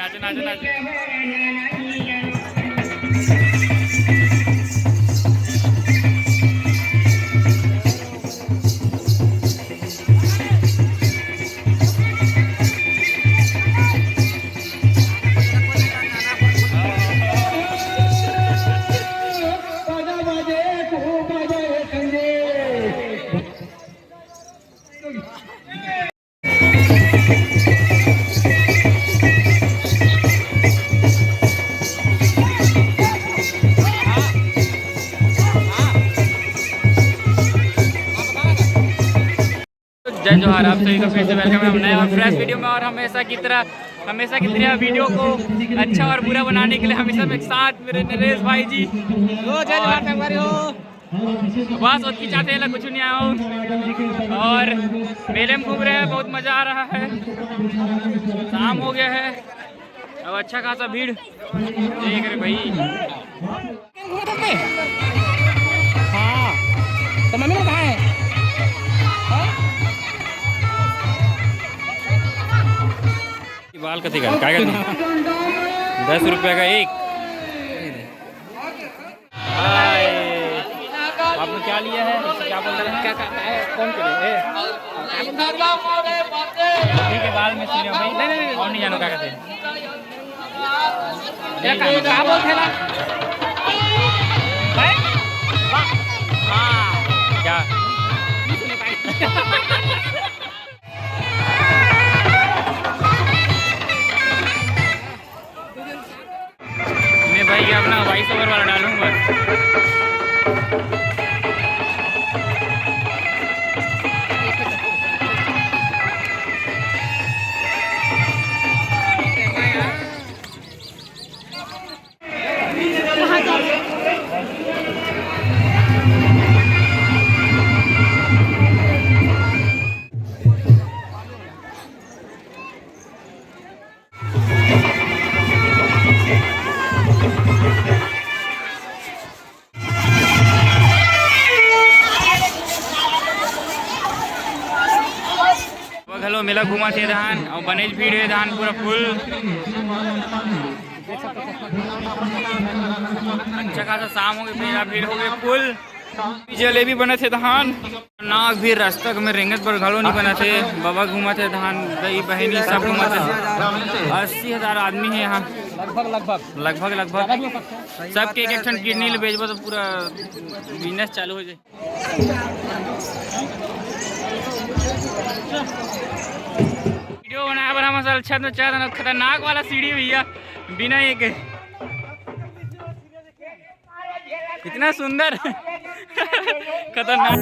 नाचो नाचो नाचो। जय जोहार, आप सभी का फिर से वेलकम है हम नए और फ्रेश वीडियो में। और हमेशा की तरह वीडियो को अच्छा और बुरा बनाने के लिए हमेशा मेरे साथ मेरे नरेश भाई जी। जय जोहार हो। बस उसकी चाहते हैं कुछ नहीं आया हूँ और मेले में घूम रहे हैं, बहुत मज़ा आ रहा है। शाम हो गया है, अब अच्छा खासा भीड़ देख रहे भाई। हाँ तो मम्मी लोग कहाँ है? बाल कथी का क्या करते 10 रुपये का एक। आपने क्या लिया है? क्या बोल रहे हैं? क्या कौन ठीक है बाल में सीने भाई। नहीं और नहीं जानो क्या कहते हैं। क्या बोलते हैं क्या मैं भाई अपना वॉइस ओवर वाला डालूंगा। हेलो मेला घुमा थे धान और बनेज भीड़ है धान पूरा फुल। अच्छा खासा शाम हो गई, मेला भीड़ हो गई फुल। जलेबी बने थे धान नाग भी रास्ता में रेंगत पर घड़ो नहीं बना थे। बाबा घुमा थे धान दही बहनी सब घुमा थे। 80,000 आदमी है यहाँ लगभग सबके एक ठन किडनी ले बेचबो तो पूरा बिजनेस चालू हो जाए। वीडियो बनाया पर हम असल छत में चाह खतरनाक वाला सीढ़ी भैया बिना एक कितना सुंदर खतरनाक।